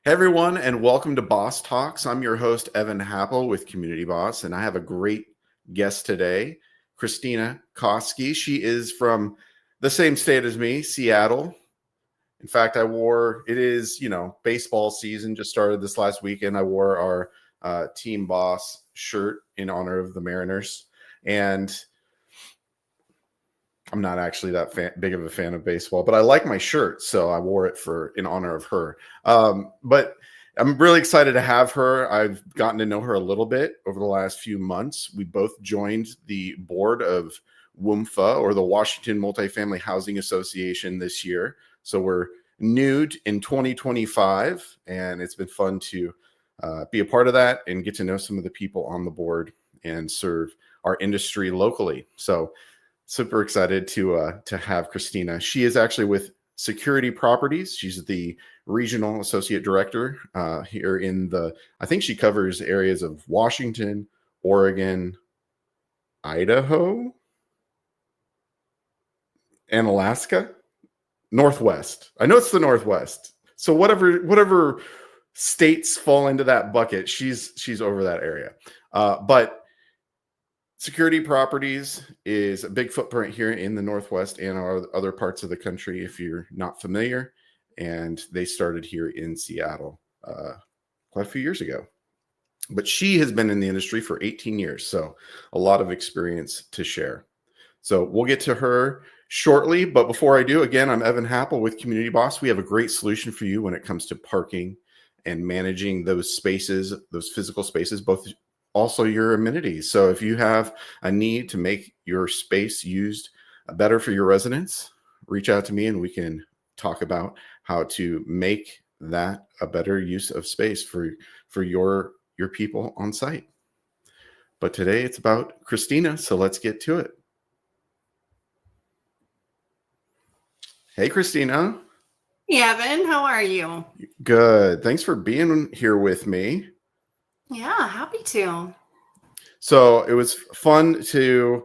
Hey everyone, and welcome to Boss Talks. I'm your host, Evan Happel with Community Boss, and I have a great guest today, Christina Koski. She is from the same state as me, Seattle. In fact, it is, baseball season just started this last weekend. I wore our Team Boss shirt in honor of the Mariners. And I'm not actually that big of a fan of baseball, but I like my shirt, so I wore it in honor of her. But I'm really excited to have her. I've gotten to know her a little bit over the last few months. We both joined the board of WMFA, or the Washington Multifamily Housing Association, this year. So we're new in 2025, and it's been fun to be a part of that and get to know some of the people on the board and serve our industry locally. So super excited to have Christina. She is actually with Security Properties. She's the regional associate director here I think she covers areas of Washington, Oregon, Idaho, and Alaska. Northwest. I know it's the Northwest. So whatever states fall into that bucket, she's over that area. But Security Properties is a big footprint here in the Northwest and other parts of the country, if you're not familiar. And they started here in Seattle quite a few years ago. But she has been in the industry for 18 years, so a lot of experience to share. So we'll get to her shortly. But before I do, again, I'm Evan Happel with Community Boss. We have a great solution for you when it comes to parking and managing those spaces, those physical spaces, both also your amenities. So if you have a need to make your space used better for your residents, reach out to me and we can talk about how to make that a better use of space for your people on site. But today it's about Christina, so let's get to it. Hey, Christina. Hey, Evan, how are you? Good. Thanks for being here with me. Yeah, happy to. So it was fun to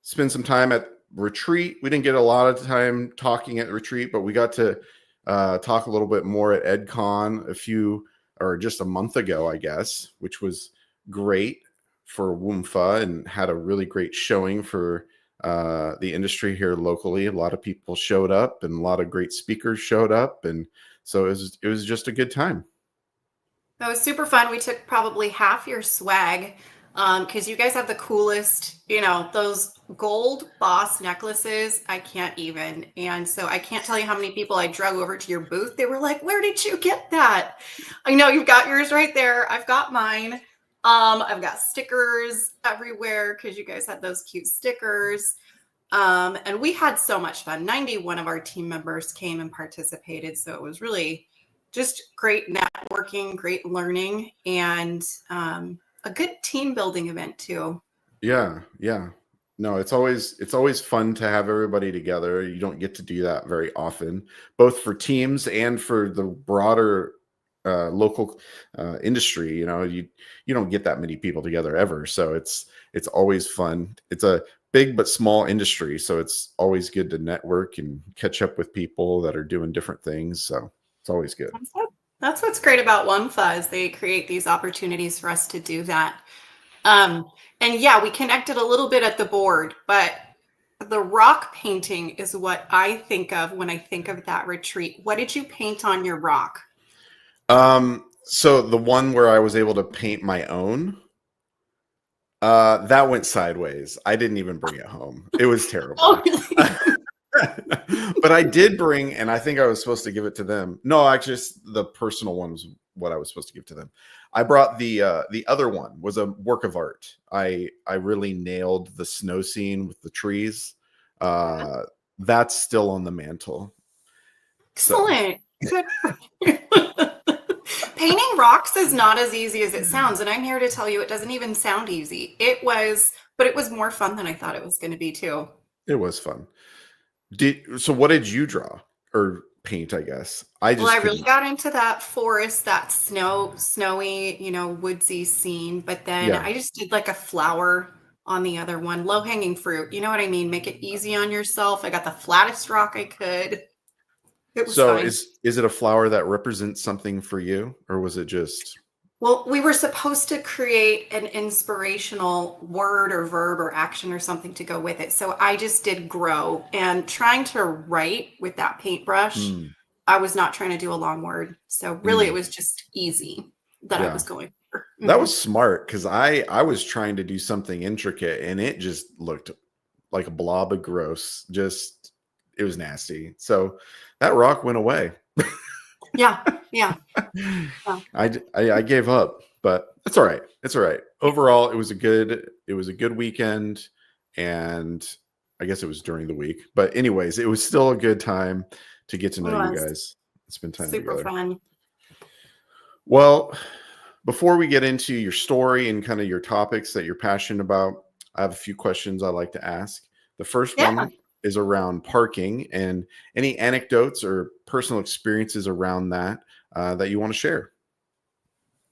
spend some time at retreat. We didn't get a lot of time talking at retreat, but we got to talk a little bit more at EdCon just a month ago, I guess, which was great for WMFA and had a really great showing for the industry here locally. A lot of people showed up and a lot of great speakers showed up. And so it was just a good time. That was super fun. We took probably half your swag because you guys have the coolest, those gold boss necklaces. I can't even. And so I can't tell you how many people I drug over to your booth. They were like, where did you get that? I know you've got yours right there. I've got mine. I've got stickers everywhere because you guys had those cute stickers. And we had so much fun. 91 of our team members came and participated. So it was really just great networking, great learning, and a good team building event too. Yeah. No, it's always fun to have everybody together. You don't get to do that very often, both for teams and for the broader local industry. You don't get that many people together ever, so it's always fun. It's a big but small industry, so it's always good to network and catch up with people that are doing different things. So it's always good. That's what's great about WMFA is they create these opportunities for us to do that. And yeah, we connected a little bit at the board, but the rock painting is what I think of when I think of that retreat. What did you paint on your rock? So the one where I was able to paint my own, that went sideways. I didn't even bring it home. It was terrible. Oh, really? But I did bring, and I think I was supposed to give it to them. No, actually, the personal one was what I was supposed to give to them. I brought the other one was a work of art. I really nailed the snow scene with the trees. That's still on the mantle. Excellent. So. Good. Painting rocks is not as easy as it sounds, and I'm here to tell you it doesn't even sound easy. But it was more fun than I thought it was going to be too. It was fun. So what did you draw or paint, I guess? I really got into that forest, that snowy, woodsy scene. But then I just did like a flower on the other one, low hanging fruit. You know what I mean? Make it easy on yourself. I got the flattest rock I could. It was So fine. is it a flower that represents something for you, or was it just Well, we were supposed to create an inspirational word or verb or action or something to go with it. So I just did grow, and trying to write with that paintbrush, mm, I was not trying to do a long word. So really it mm, was just easy that I yeah. was going for. That Mhm. was smart because I was trying to do something intricate and it just looked like a blob of gross. Just it was nasty. So that rock went away. Yeah. Yeah. Yeah. I gave up, but it's all right. It's all right. Overall, it was a good weekend, and I guess it was during the week. But anyways, it was still a good time to get to It know you was guys, spend time super together. fun. Well, before we get into your story and kind of your topics that you're passionate about, I have a few questions I like to ask. The first Yeah. one is around parking and any anecdotes or personal experiences around that that you want to share.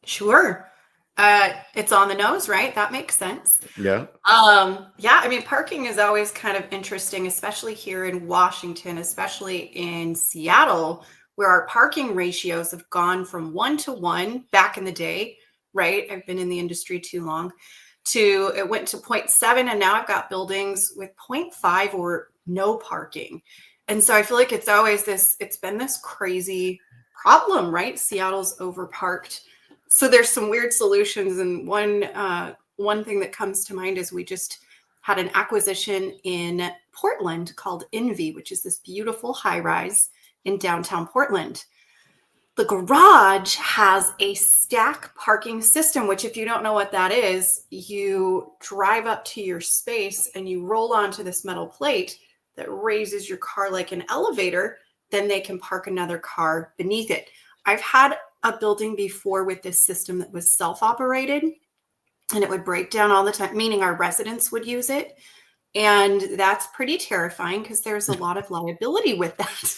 Sure. It's on the nose, right? That makes sense. Yeah. Yeah, I mean, parking is always kind of interesting, especially here in Washington, especially in Seattle, where our parking ratios have gone from 1 to 1 back in the day, right? I've been in the industry too long, to it went to zero point 0.7, and now I've got buildings with zero point 0.5 or no parking. And so I feel like it's been this crazy problem, right? Seattle's overparked. So there's some weird solutions, and one thing that comes to mind is we just had an acquisition in Portland called Envy, which is this beautiful high rise in downtown Portland. The garage has a stack parking system, which, if you don't know what that is, you drive up to your space and you roll onto this metal plate that raises your car like an elevator. Then they can park another car beneath it. I've had a building before with this system that was self operated, and it would break down all the time, meaning our residents would use it. And that's pretty terrifying because there's a lot of liability with that.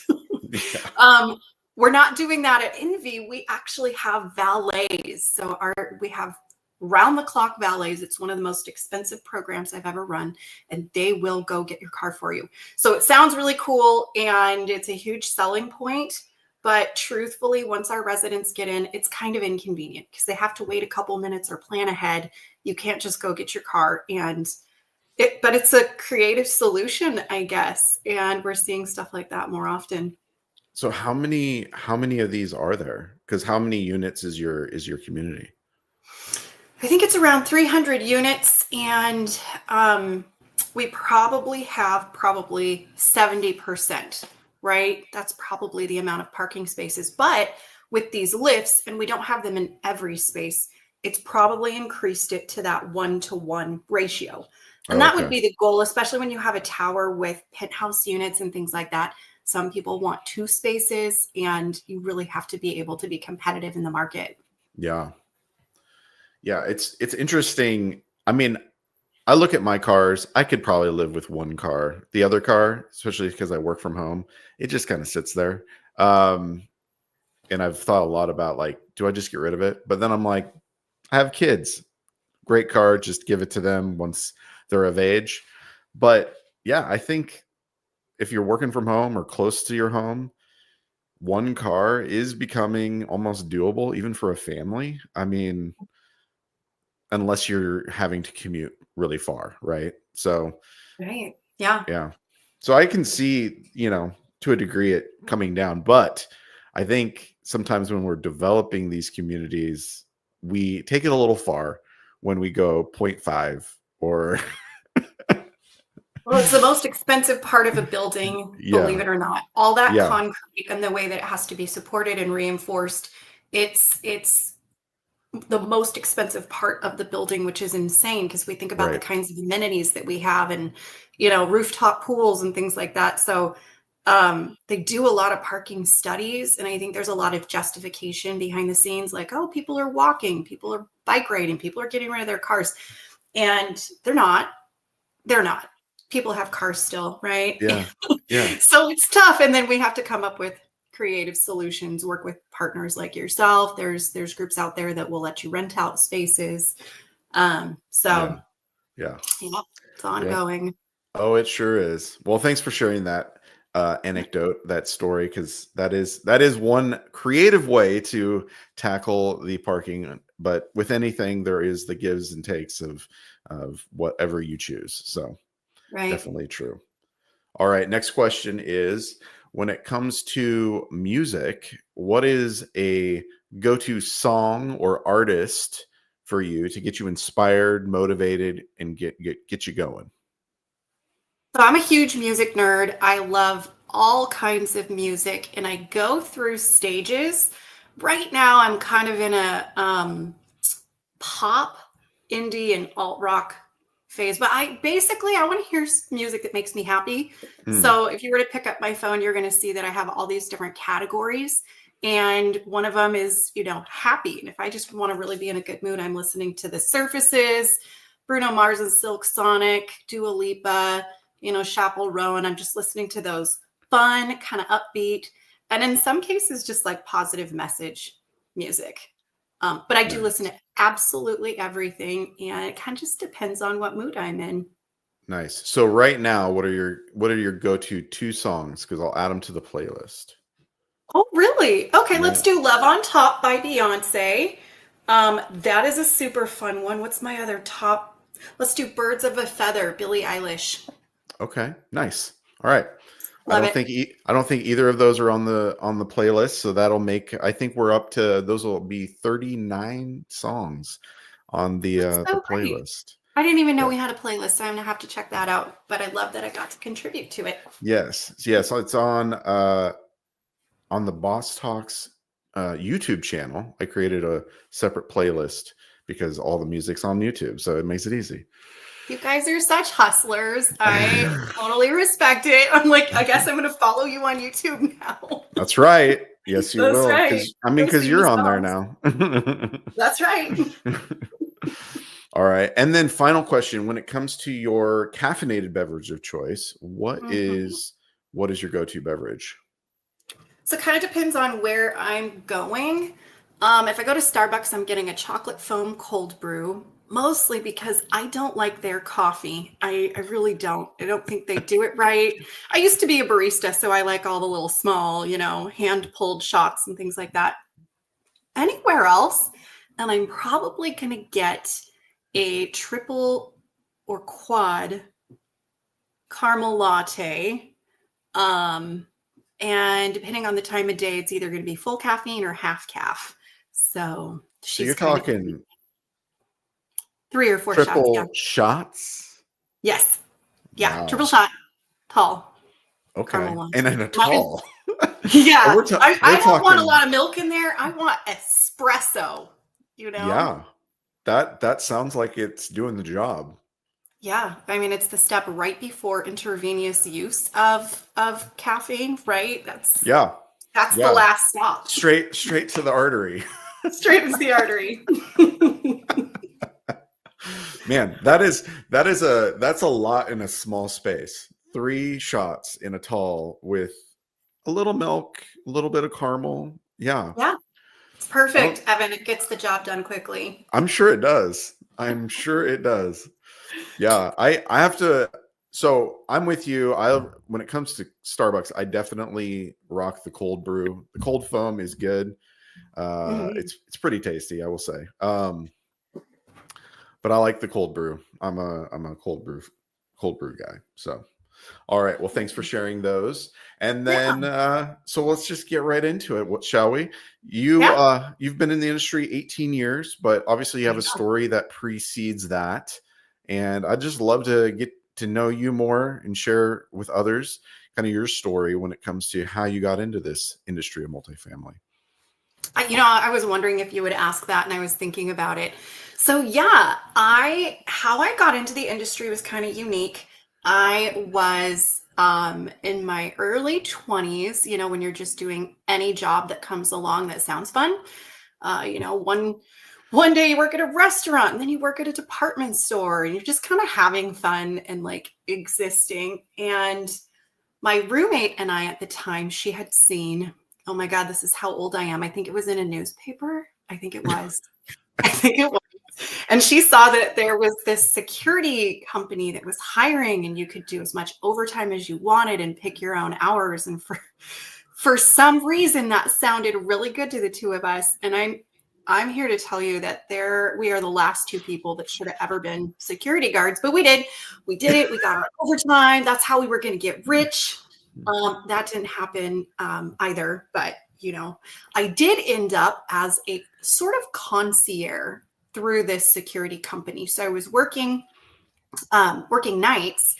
Yeah. um, we're not doing that at Envy. We actually have valets. So we have round the clock valets. It's one of the most expensive programs I've ever run, and they will go get your car for you. So it sounds really cool and it's a huge selling point. But truthfully, once our residents get in, it's kind of inconvenient because they have to wait a couple minutes or plan ahead. You can't just go get your car, but it's a creative solution, I guess. And we're seeing stuff like that more often. So how many of these are there? Because how many units is your community? I think it's around 300 units, and we probably have 70%, right? That's probably the amount of parking spaces. But with these lifts, and we don't have them in every space, it's probably increased it to that 1 to 1 ratio. And Oh, that would okay. be the goal, especially when you have a tower with penthouse units and things like that. Some people want 2 spaces, and you really have to be able to be competitive in the market. Yeah. Yeah, it's interesting. I mean, I look at my cars. I could probably live with one car. The other car, especially because I work from home, it just kind of sits there. Um, and I've thought a lot about like, do I just get rid of it? But then I'm like, I have kids. Great car, just give it to them once they're of age. But yeah, I think if you're working from home or close to your home, one car is becoming almost doable, even for a family. I mean, unless you're having to commute really far, right? So, Right. Yeah. yeah. So I can see, to a degree it coming down, but I think sometimes when we're developing these communities, we take it a little far when we go zero point 0.5 or Well, it's the most expensive part of a building, believe yeah. it or not. All that Yeah, concrete and the way that it has to be supported and reinforced, it's the most expensive part of the building, which is insane because we think about the right. kinds of amenities that we have, and rooftop pools and things like that. So they do a lot of parking studies, and I think there's a lot of justification behind the scenes, like, oh, people are walking, people are bike riding, people are getting rid of their cars, and they're not. People have cars still, right? Yeah. Yeah. So it's tough. And then we have to come up with creative solutions, work with partners like yourself. There's groups out there that will let you rent out spaces. So Yeah. Yeah. yeah, it's Yeah. ongoing. Oh, it sure is. Well, thanks for sharing that. anecdote, that story, because that is one creative way to tackle the parking. But with anything, there is the gives and takes of whatever you choose. So Right. definitely true. All right, next question is, when it comes to music, what is a go-to song or artist for you to get you inspired, motivated, and get you going? So I'm a huge music nerd. I love all kinds of music and I go through stages. Right now I'm kind of in a pop, indie and alt rock phase, but I want to hear music that makes me happy. Hmm, So if you were to pick up my phone, you're going to see that I have all these different categories. And one of them is, happy. And if I just want to really be in a good mood, I'm listening to The Surfaces, Bruno Mars and Silk Sonic, Dua Lipa, Chappell Rowan. I'm just listening to those fun, kind of upbeat, and in some cases, just like positive message music. But I do listen nice. to absolutely everything, and it kind of just depends on what mood I'm in. Nice. So right now, what are your go-to two songs? Because I'll add them to the playlist. Oh, really? Okay, let's Yeah. do Love on Top by Beyonce. That is a super fun one. What's my other top? Let's do Birds of a Feather, Billie Eilish. Okay. Nice. All right. I Love don't it. think I don't think either of those are on the playlist, so that'll make, I think we're up to, those will be 39 songs on the That's uh the so great. playlist. I didn't even know Yeah. we had a playlist, so I'm gonna have to check that out. But I love that I got to contribute to it. Yes. Yes. So it's on the Boss Talks YouTube channel. I created a separate playlist because all the music's on YouTube, so it makes it easy. You guys are such hustlers. I totally respect it. I'm like, I guess I'm gonna follow you on YouTube now. That's right. Yes, you That's will. right. Go Because sing me you're on there songs. now. That's right. All right. And then final question, when it comes to your caffeinated beverage of choice, what Mhm. is what is your go-to beverage? So it kind of depends on where I'm going. If I go to Starbucks, I'm getting a chocolate foam cold brew, mostly because I don't like their coffee. I really don't. I don't think they do it right. I used to be a barista, so I like all the little small, hand pulled shots and things like that. Anywhere else, and I'm probably going to get a triple or quad caramel latte. Um, and depending on the time of day, it's either going to be full caffeine or half calf. So So she's you're kind of talking 3 or 4 shots. Yeah. triple shots? Yes. Yeah. Triple Wow. shot, tall caramel Okay. And latte. then a Mine- tall. yeah. We're I don't want a talking, lot of milk in there. I want espresso, you know? yeah. That sounds like it's doing the job. Yeah, I mean it's the step right before intravenous use of caffeine, right? Yeah. That's the Yeah. last stop. Straight to the artery. Straight into the artery. Man, that's a lot in a small space. Three shots in a tall with a little milk, a little bit of caramel. Yeah. Yeah, it's I don't perfect, Evan. It gets the job done quickly. I'm sure it does. I'm sure it does. Yeah. I have to, so I'm with you. When it comes to Starbucks, I definitely rock the cold brew. The cold foam is good. Mhm. It's pretty tasty, I will say. But I like the cold brew. I'm a cold brew guy. So, all right. Well, thanks for sharing those. And Yeah, then, so let's just get right into it. What shall we? yeah. You've been in the industry 18 years, but obviously you I have a know. story that precedes that. And I'd just love to get to know you more and share with others kind of your story when it comes to how you got into this industry of multifamily. I was wondering if you would ask that, and I was thinking about it. So yeah, I how I got into the industry was kind of unique. I was in my early 20s, when you're just doing any job that comes along that sounds fun. One day you work at a restaurant and then you work at a department store and you're just kind of having fun and like existing. And my roommate and I at the time, she had seen, oh my God, this is how old I am. I think it was in a newspaper. I think it was. I think it was. And she saw that there was this security company that was hiring and you could do as much overtime as you wanted and pick your own hours. And for some reason that sounded really good to the two of us. And I'm here to tell you that we are the last two people that should have ever been security guards, but we did it. We got our overtime. That's how we were going to get rich. That didn't happen either, but I did end up as a sort of concierge through this security company. So I was working nights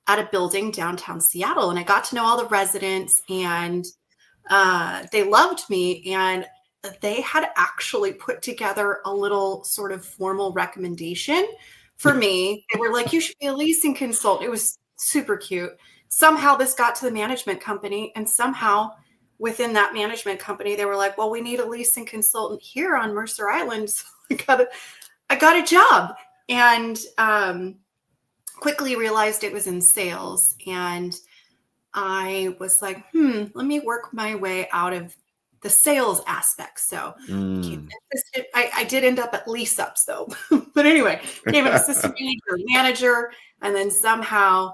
at a building downtown Seattle, and I got to know all the residents, and they loved me, and they had actually put together a little sort of formal recommendation for me. They were like, you should be a leasing consultant. It was super cute. Somehow this got to the management company, and somehow within that management company, they were like, well, we need a leasing consultant here on Mercer Island. So I got a job, and quickly realized it was in sales. And I was like, let me work my way out of the sales aspect. So I did end up at lease ups though. But anyway, became an assistant manager, and then somehow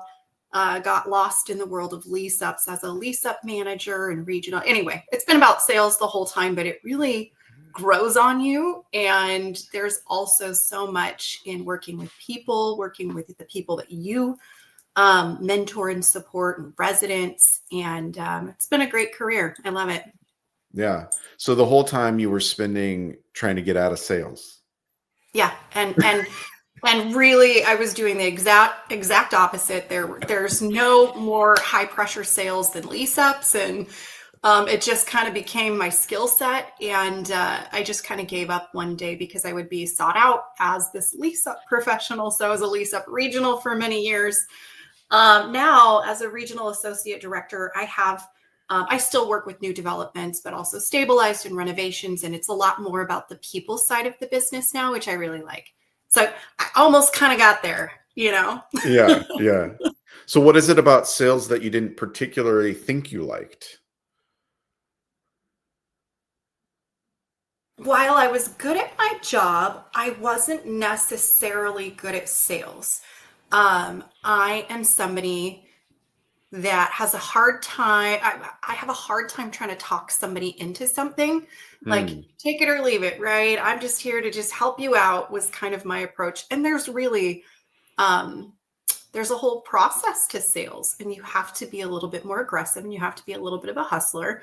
got lost in the world of lease ups as a lease up manager and regional. Anyway, it's been about sales the whole time, but it really grows on you. And there's also so much in working with people, working with the people that you mentor and support, and residents. And it's been a great career. I love it. Yeah. So the whole time you were spending trying to get out of sales. Yeah. And really, I was doing the exact opposite. There's no more high pressure sales than lease ups, and it just kind of became my skill set. And I just kind of gave up one day because I would be sought out as this lease up professional. So I was a lease up regional for many years. Now, as a regional associate director, I still work with new developments, but also stabilized and renovations. And it's a lot more about the people side of the business now, which I really like. So I almost kind of got there, Yeah. Yeah. So what is it about sales that you didn't particularly think you liked? While I was good at my job, I wasn't necessarily good at sales. I am somebody that has a hard time. I have a hard time trying to talk somebody into something. Like, take it or leave it, right? I'm just here to just help you out was kind of my approach. And there's really, there's a whole process to sales, and you have to be a little bit more aggressive, and you have to be a little bit of a hustler.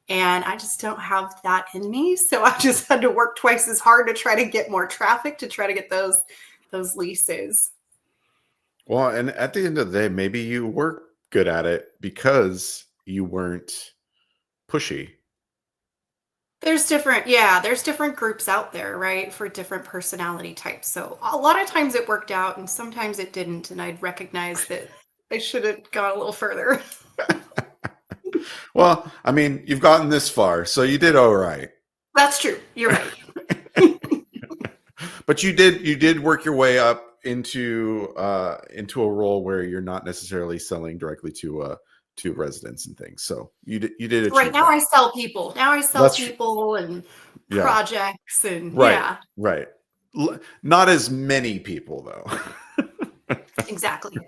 And I just don't have that in me. So I just had to work twice as hard to try to get more traffic, to try to get those leases. Well, and at the end of the day, maybe you were good at it because you weren't pushy. There's different groups out there, right? For different personality types. So a lot of times it worked out and sometimes it didn't. And I'd recognize that I should have gone a little further. Well, I mean, you've gotten this far, so you did all right. That's true. You're right. But you did work your way up into a role where you're not necessarily selling directly to residents and things. So you did Right now, that. I sell people. Now I sell people and projects and right. Not as many people though. Exactly.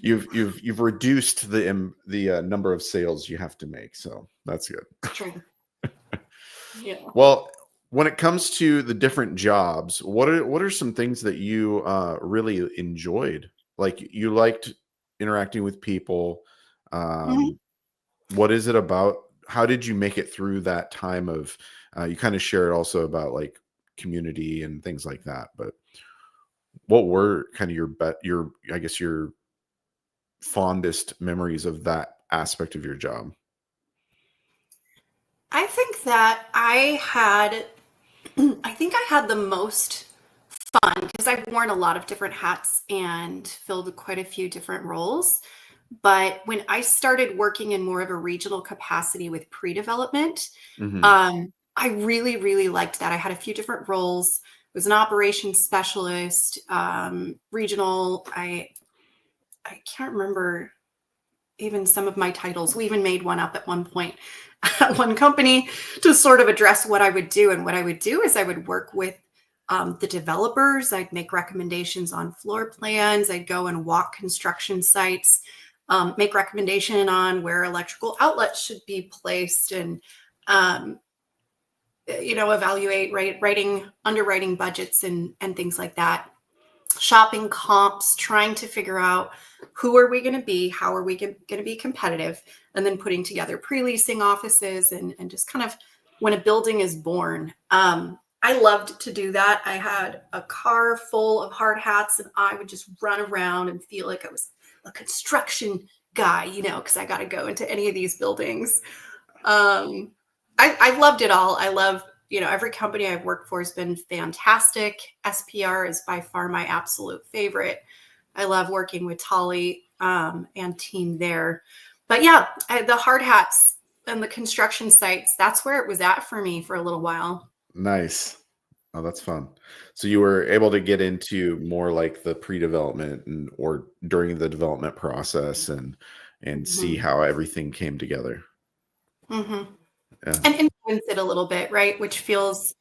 You've reduced the number of sales you have to make, so that's good. True. Yeah. Well, when it comes to the different jobs, what are some things that you really enjoyed? Like, you liked interacting with people. What is it about? How did you make it through that time of? You kind of shared also about like community and things like that, but what were kind of your fondest memories of that aspect of your job? I think that I think I had the most fun because I've worn a lot of different hats and filled quite a few different roles. But when I started working in more of a regional capacity with pre-development, I really, really liked that. I had a few different roles. I was an operations specialist, regional. I can't remember even some of my titles. We even made one up at one point at one company to sort of address what I would do. And what I would do is I would work with the developers. I'd make recommendations on floor plans. I'd go and walk construction sites, make recommendation on where electrical outlets should be placed, and evaluate underwriting budgets and things like that. Shopping comps, trying to figure out who are we going to be, how are we going to be competitive, and then putting together pre-leasing offices and just kind of when a building is born. I loved to do that. I had a car full of hard hats and I would just run around and feel like I was a construction guy, because I got to go into any of these buildings. I loved it all. I love, every company I've worked for has been fantastic. SPR is by far my absolute favorite. I love working with Tolly and team there. But yeah, the hard hats and the construction sites, that's where it was at for me for a little while. Nice. Oh, that's fun. So you were able to get into more like the pre-development or during the development process and see how everything came together. Mm-hmm. Yeah. And influence it a little bit, right? Which feels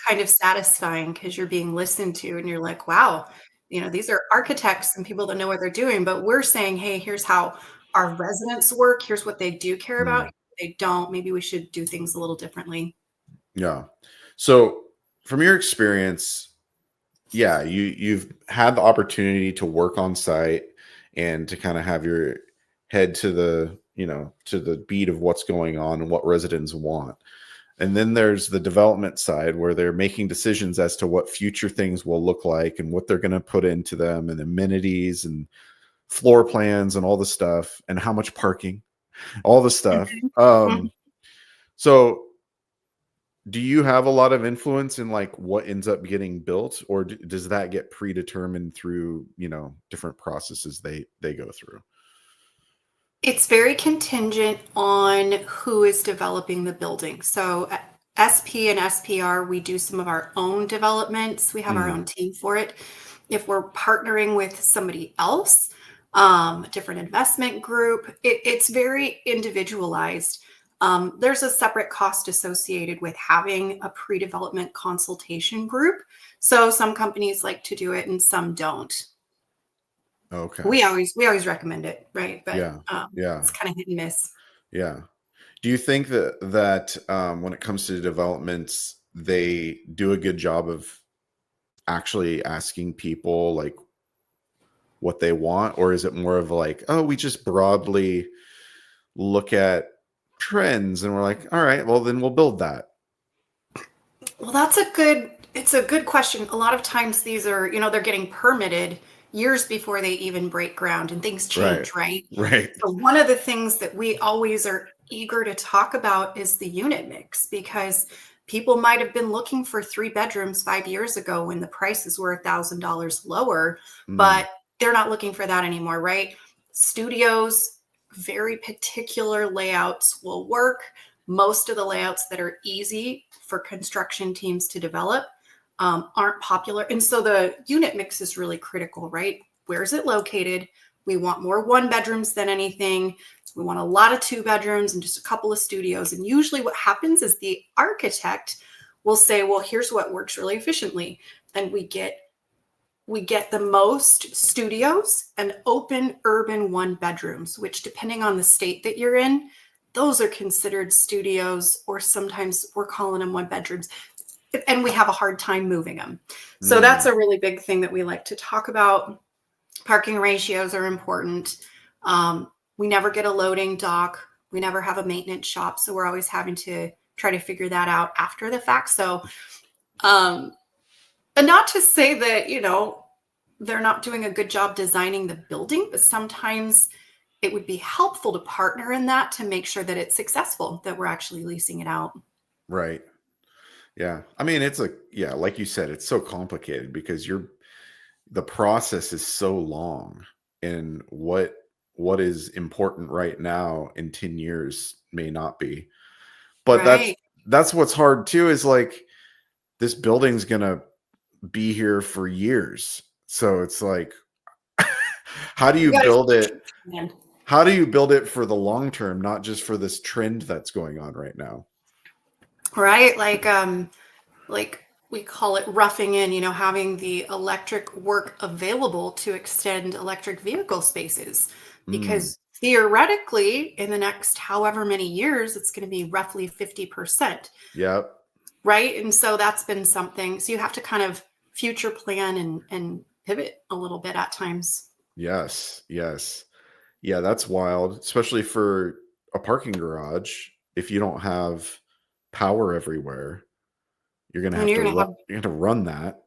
kind of satisfying because you're being listened to and you're like, wow, these are architects and people that know what they're doing, but we're saying, hey, here's how our residents work. Here's what they do care about. If they don't, maybe we should do things a little differently. Yeah. So from your experience, yeah, you've had the opportunity to work on site and to kind of have your head to the beat of what's going on and what residents want. And then there's the development side where they're making decisions as to what future things will look like and what they're going to put into them and amenities and floor plans and all the stuff and how much parking, all the stuff. So do you have a lot of influence in like what ends up getting built, or does that get predetermined through, different processes they go through? It's very contingent on who is developing the building. So at SP and SPR, we do some of our own developments. We have our own team for it. If we're partnering with somebody else, a different investment group, it's very individualized. There's a separate cost associated with having a pre-development consultation group. So some companies like to do it and some don't. Okay. We always recommend it, right? But Yeah. it's kind of hit and miss. Yeah. Do you think that when it comes to developments, they do a good job of actually asking people like what they want, or is it more of like, oh, we just broadly look at trends and we're like, all right, well then we'll build that? Well, it's a good question. A lot of times these are, they're getting permitted years before they even break ground and things change, right? Right. So one of the things that we always are eager to talk about is the unit mix, because people might have been looking for 3 bedrooms 5 years ago when the prices were $1,000 lower, but they're not looking for that anymore, right? Studios, very particular layouts will work. Most of the layouts that are easy for construction teams to develop aren't popular. And so the unit mix is really critical, right? Where is it located? We want more 1 bedrooms than anything. We want a lot of 2 bedrooms and just a couple of studios. And usually what happens is the architect will say, well, here's what works really efficiently. And we get the most studios and open urban 1 bedrooms, which depending on the state that you're in, those are considered studios, or sometimes we're calling them 1 bedrooms. And we have a hard time moving them. So that's a really big thing that we like to talk about. Parking ratios are important. We never get a loading dock. We never have a maintenance shop. So we're always having to try to figure that out after the fact. So, and not to say that, they're not doing a good job designing the building, but sometimes it would be helpful to partner in that to make sure that it's successful, that we're actually leasing it out. Right. Yeah. I mean, like you said, it's so complicated because the process is so long, and what is important right now in 10 years may not be. But Right. that's what's hard too, is like this building's going to be here for years. So it's like, how do you build it? How do you build it for the long term, not just for this trend that's going on right now? Right. Like we call it roughing in, having the electric work available to extend electric vehicle spaces. Mm, Because theoretically, in the next however many years, it's going to be roughly 50%, yep. right? And so that's been something. So you have to kind of future plan and pivot a little bit at times. Yes. Yes. Yeah, that's wild, especially for a parking garage. If you don't have power everywhere, you're gonna And have to you're going to have, run that.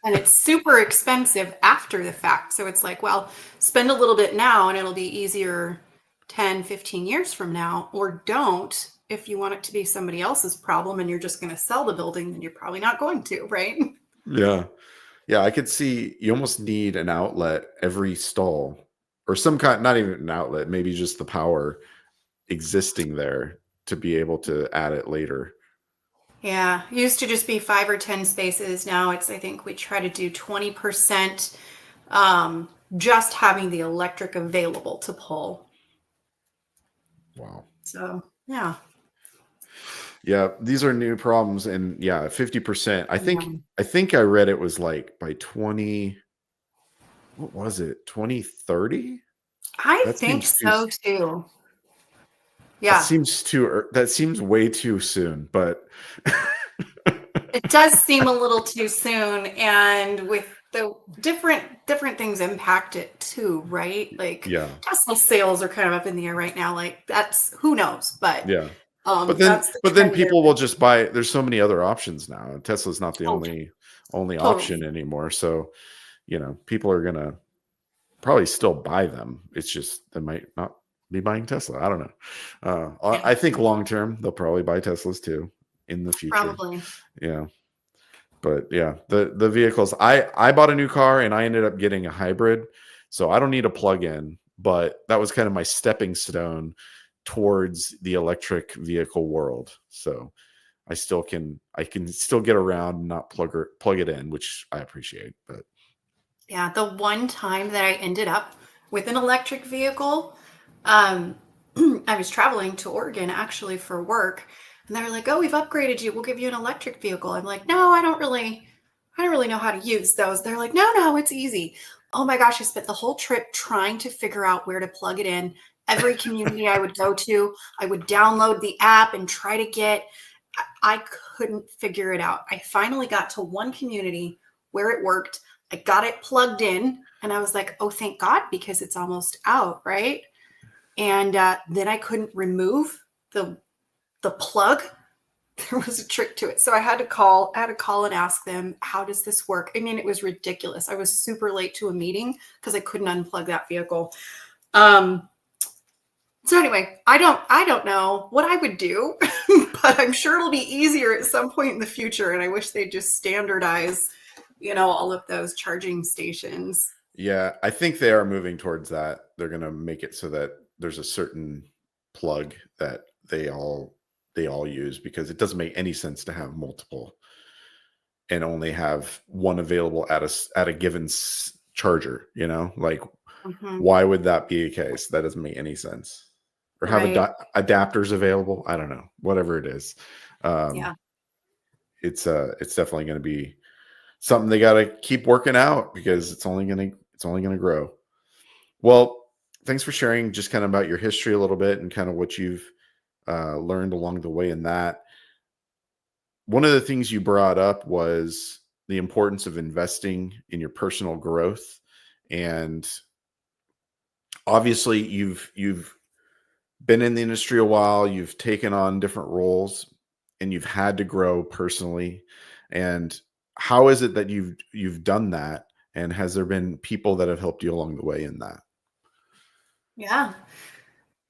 and it's super expensive after the fact. So it's like, well, spend a little bit now and it'll be easier 10, 15 years from now, or don't if you want it to be somebody else's problem and you're just going to sell the building, then you're probably not going to, right? Yeah. Yeah, I could see you almost need an outlet every stall or some kind, not even an outlet, maybe just the power existing there to be able to add it later. Yeah, used to just be 5 or 10 spaces. Now it's, I think we try to do 20%, just having the electric available to pull. Wow. So, yeah. Yeah, these are new problems and yeah, 50%. Yeah. I think I read it was like by 20, what was it? 2030? I That think seems too so too. Yeah. that seems way too soon, but It does seem a little too soon, and with the different things impact it too, right? Like yeah. Tesla sales are kind of up in the air right now. Like that's who knows, but Yeah. that's the But then trend they're people will just buy, there's so many other options now. Tesla's not the oh, only option totally. anymore. So, people are gonna probably still buy them. It's just they might not be buying Tesla. I don't know. Yeah, I think long term they'll probably buy Teslas too in the future. probably. Yeah. But yeah, the vehicles. I bought a new car and I ended up getting a hybrid, so I don't need a plug-in. But that was kind of my stepping stone towards the electric vehicle world. So I can still get around and not plug it in, which I appreciate. But Yeah, the one time that I ended up with an electric vehicle, um, I was traveling to Oregon actually for work, and they were like, "Oh, we've upgraded you. We'll give you an electric vehicle." I'm like, "No, I don't really know how to use those." They're like, "No, no, it's easy." Oh my gosh, I spent the whole trip trying to figure out where to plug it in. Every community I would go to, I would download the app and try to get. I couldn't figure it out. I finally got to one community where it worked. I got it plugged in and I was like, oh, thank God, because it's almost out, right? And then I couldn't remove the plug. There was a trick to it. So I had to call and ask them, how does this work? I mean, it was ridiculous. I was super late to a meeting because I couldn't unplug that vehicle. Um, so anyway, I don't know what I would do, but I'm sure it'll be easier at some point in the future. And I wish they'd just standardize, all of those charging stations. yeah, I think they are moving towards that. They're gonna make it so that there's a certain plug that they all use because it doesn't make any sense to have multiple and only have one available at at a given charger. Like Mhm. why would that be the case? That doesn't make any sense. Or have Right. adapters available. I don't know. Whatever it is, um, Yeah. it's definitely going to be something they got to keep working out because it's only going to grow. Well, thanks for sharing just kind of about your history a little bit and kind of what you've learned along the way in that. One of the things you brought up was the importance of investing in your personal growth, and obviously you've been in the industry a while, you've taken on different roles, and you've had to grow personally. And how is it that you've done that? And has there been people that have helped you along the way in that? Yeah.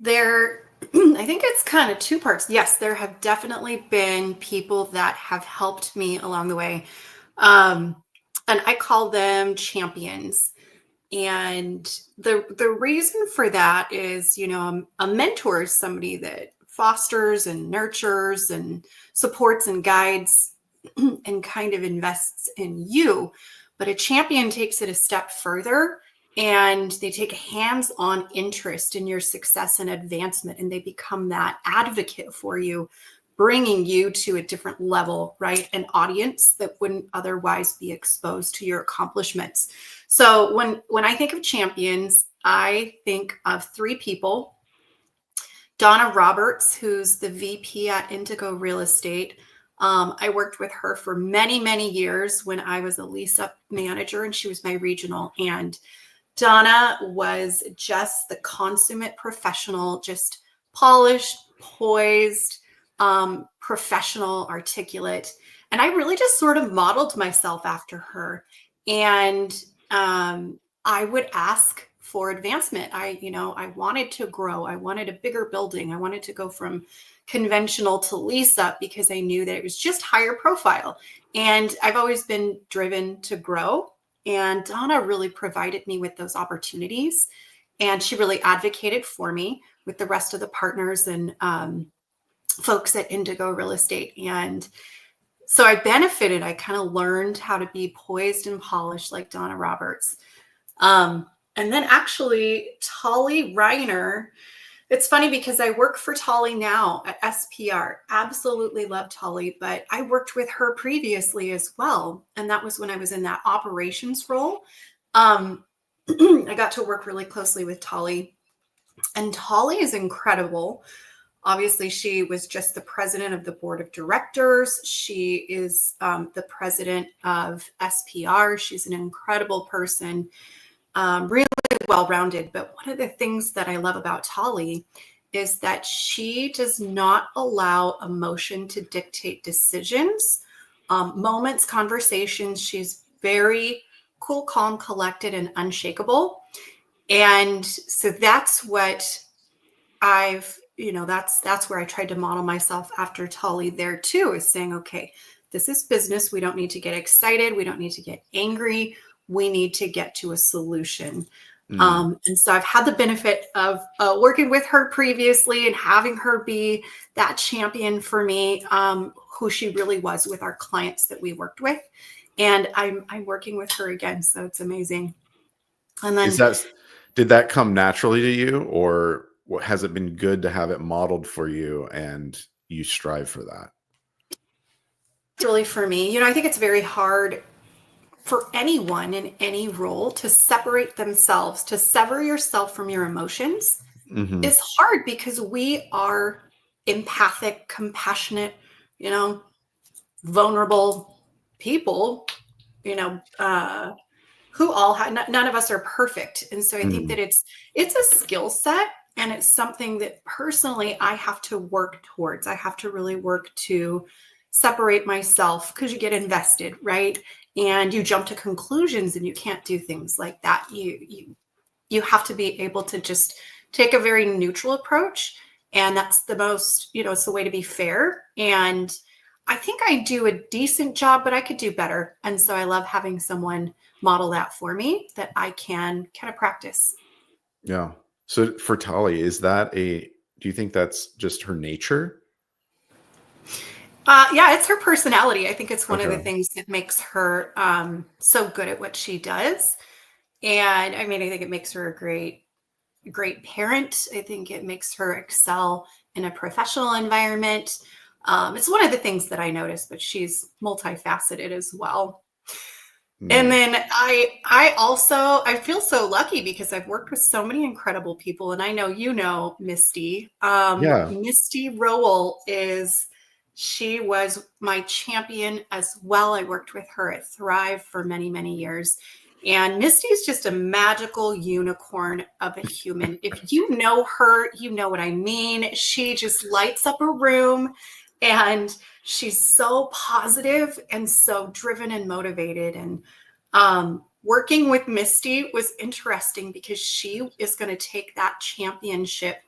There, I think it's kind of two parts. Yes, there have definitely been people that have helped me along the way. Um, and I call them champions. And the reason for that is, a mentor is somebody that fosters and nurtures and supports and guides and kind of invests in you. But a champion takes it a step further and they take a hands-on interest in your success and advancement and they become that advocate for you bringing you to a different level, right? An audience that wouldn't otherwise be exposed to your accomplishments. So when I think of champions, I think of three people. Donna Roberts, who's the VP at Indigo Real Estate. I worked with her for many, many years when I was a lease-up manager, and she was my regional. And Donna was just the consummate professional, just polished, poised, professional, articulate. And I really just sort of modeled myself after her. And I would ask for advancement. I wanted to grow. I wanted a bigger building. I wanted to go from conventional to lease up because I knew that it was just higher profile. And I've always been driven to grow. And Donna really provided me with those opportunities. And she really advocated for me with the rest of the partners and folks at Indigo Real Estate. And so I benefited. I kind of learned how to be poised and polished like Donna Roberts. And then actually, Tolly Reiner. It's funny because I work for Tolly now at SPR. Absolutely love Tolly, but I worked with her previously as well. And that was when I was in that operations role. I got to work really closely with Tolly. And Tolly is incredible. Obviously, she was just the president of the board of directors. She is the president of SPR. She's an incredible person. Really well-rounded. But one of the things that I love about Tolly is that she does not allow emotion to dictate decisions, moments, conversations. She's very cool, calm, collected, and unshakable. And so that's what that's where I tried to model myself after Tolly there too, is saying, okay, this is business. We don't need to get excited. We don't need to get angry. We need to get to a solution. And so I've had the benefit of working with her previously and having her be that champion for me, who she really was with our clients that we worked with. And I'm working with her again. So it's amazing. And then did that come naturally to you, or has it been good to have it modeled for you and you strive for that? Really for me, I think it's very hard for anyone in any role to separate themselves, to sever yourself from your emotions is hard because we are empathic, compassionate, vulnerable people, who all have, none of us are perfect. And so I think that it's a skill set, and it's something that personally I have to work towards. I have to really work to separate myself, because you get invested, right? And you jump to conclusions, and you can't do things like that. You have to be able to just take a very neutral approach. And that's the most, it's the way to be fair. And I think I do a decent job, but I could do better. And so I love having someone model that for me that I can kind of practice. Yeah. So for Tolly, do you think that's just her nature? Yeah, it's her personality. I think it's one of the things that makes her so good at what she does. And I mean, I think it makes her a great parent. I think it makes her excel in a professional environment. It's one of the things that I noticed, but she's multifaceted as well. And then I feel so lucky because I've worked with so many incredible people, and I know Misty. Misty Rowell she was my champion as well. I worked with her at Thrive for many, many years. And Misty is just a magical unicorn of a human. If you know her, you know what I mean. She just lights up a room, and she's so positive and so driven and motivated. And working with Misty was interesting because she is going to take that championship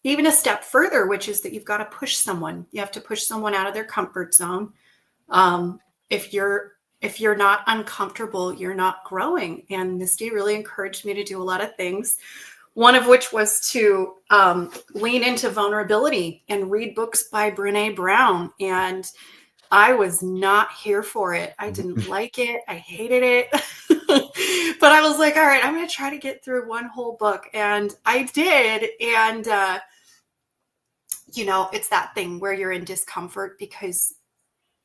even a step further, which is that you've got to push someone. You have to push someone out of their comfort zone. If you're not uncomfortable, you're not growing. And Misty really encouraged me to do a lot of things. One of which was to lean into vulnerability and read books by Brené Brown. And I was not here for it. I didn't like it. I hated it. But I was like, all right, I'm going to try to get through one whole book. And I did. And it's that thing where you're in discomfort because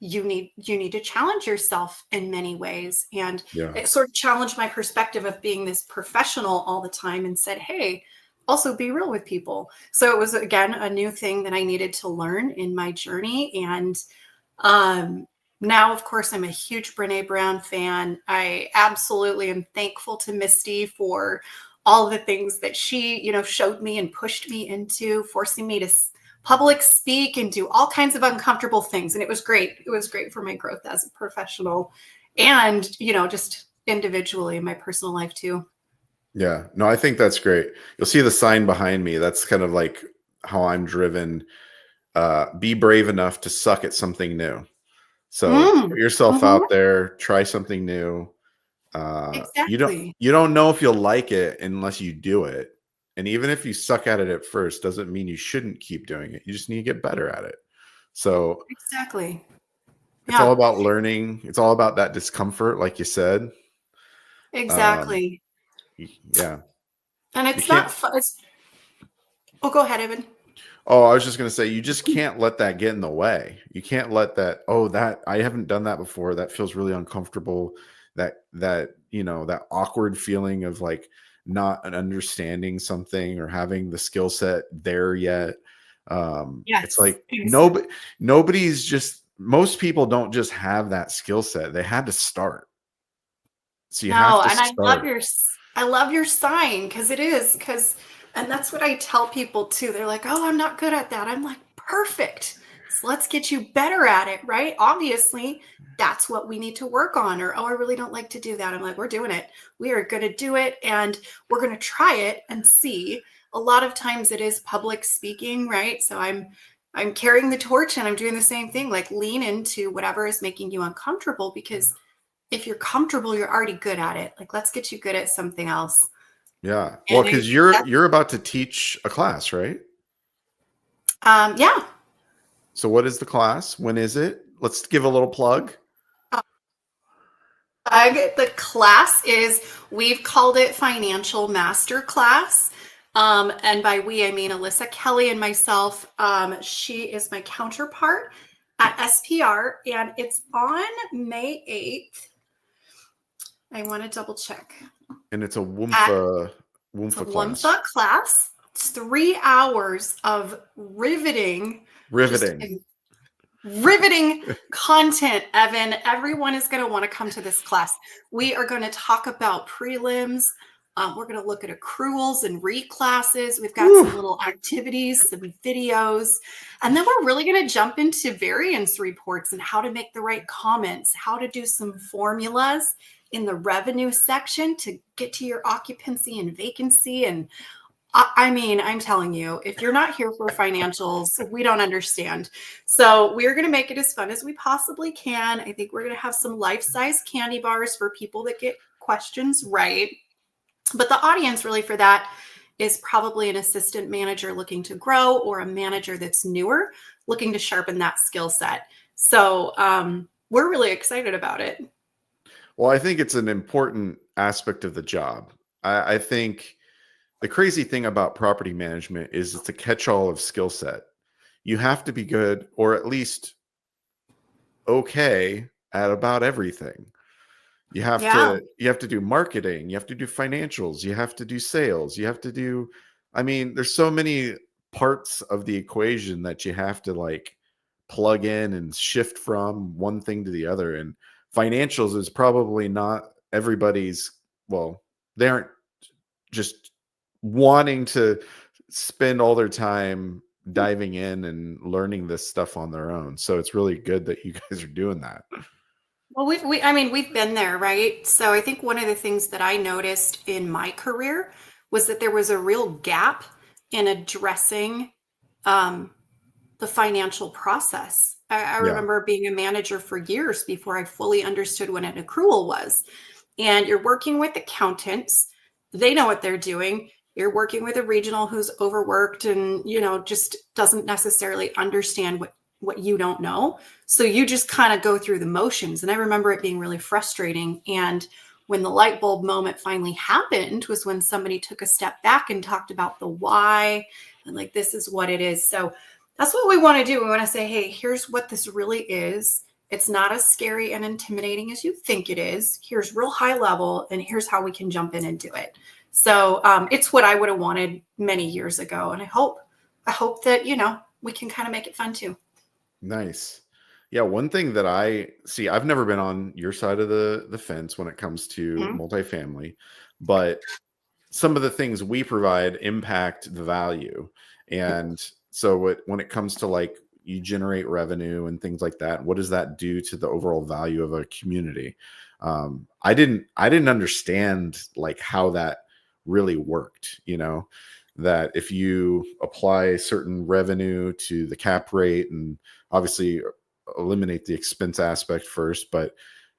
you need to challenge yourself in many ways. And Yeah. it sort of challenged my perspective of being this professional all the time and said, hey, also be real with people. So it was, again, a new thing that I needed to learn in my journey. And um, now, of course, I'm a huge Brene Brown fan. I absolutely am thankful to Misty for all the things that she, showed me and pushed me into, forcing me to public speak and do all kinds of uncomfortable things. And it was great. It was great for my growth as a professional and, just individually in my personal life too. Yeah. No, I think that's great. You'll see the sign behind me. That's kind of like how I'm driven. Be brave enough to suck at something new. So Mm, put yourself mhm, out there, try something new. You don't exactly. you don't know if you'll like it unless you do it. And even if you suck at it at first, doesn't mean you shouldn't keep doing it. You just need to get better at it. So Exactly. it's all Yeah, about learning. It's all about that discomfort, like you said. Um, exactly. yeah, And you it's not can't. fun. Oh, go ahead, Evan. Oh, I was just gonna say, you just can't let that get in the way. You can't let that. Oh, that I haven't done that before. That feels really uncomfortable. That awkward feeling of like not understanding something or having the skill set there yet. It's Yes. like nobody's just most people don't just have that skill set. They had to start. So you have No, to and start. I love your sign because it is because and that's what I tell people too. They're like, "Oh, I'm not good at that." I'm like, "Perfect. So let's get you better at it, right?" Obviously, that's what we need to work on. Or, "Oh, I really don't like to do that." I'm like, "We're doing it. We are going to do it and we're going to try it and see." A lot of times it is public speaking, right? So I'm carrying the torch and I'm doing the same thing, like lean into whatever is making you uncomfortable because if you're comfortable, you're already good at it. Like, let's get you good at something else. Yeah. Well, And because that, you're about to teach a class, right? yeah. So what is the class? When is it? Let's give a little plug. The class is, we've called it Financial Master Class. And by we, I mean Alyssa Kelly and myself. She is my counterpart at SPR, and it's on May 8th. I want to double check. And it's a At It's a Woomfa class. one-shot class. It's 3 hours of riveting, just Riveting. riveting content, Evan. Everyone is going to want to come to this class. We are going to talk about prelims. We're going to look at accruals and reclasses. We've got some Woo. little activities, some videos, and then we're really going to jump into variance reports and how to make the right comments, how to do some formulas in the revenue section to get to your occupancy and vacancy. And I mean, I'm telling you, if you're not here for financials, we don't understand. So we're going to make it as fun as we possibly can. I think we're going to have some life-size candy bars for people that get questions right. But the audience really for that is probably an assistant manager looking to grow or a manager that's newer looking to sharpen that skill set. So we're really excited about it. Well, I think it's an important aspect of the job. I think the crazy thing about property management is it's a catch-all of skill set. You have to be good or at least okay at about everything. Yeah. You have to do marketing, you have to do financials, you have to do sales, you have to do I mean, there's so many parts of the equation that you have to like plug in and shift from one thing to the other. And financials is probably not everybody's, well, they aren't just wanting to spend all their time diving in and learning this stuff on their own. So it's really good that you guys are doing that. Well, I mean, we've been there, right? So I think one of the things that I noticed in my career was that there was a real gap in addressing um, the financial process. I Yeah. remember being a manager for years before I fully understood what an accrual was. And you're working with accountants, they know what they're doing. You're working with a regional who's overworked and, just doesn't necessarily understand what you don't know. So you just kind of go through the motions. And I remember it being really frustrating. And when the light bulb moment finally happened was when somebody took a step back and talked about the why and like, this is what it is. So That's what we want to do. We want to say, hey, here's what this really is. It's not as scary and intimidating as you think it is. Here's real high level, and here's how we can jump in and do it. So it's what I would have wanted many years ago, and I hope that we can kind of make it fun too. Nice. Yeah, one thing that I see, I've never been on your side of the fence when it comes to multifamily, but some of the things we provide impact the value. And so when it comes to like you generate revenue and things like that, what does that do to the overall value of a community? I didn't understand like how that really worked, that if you apply certain revenue to the cap rate and obviously eliminate the expense aspect first, but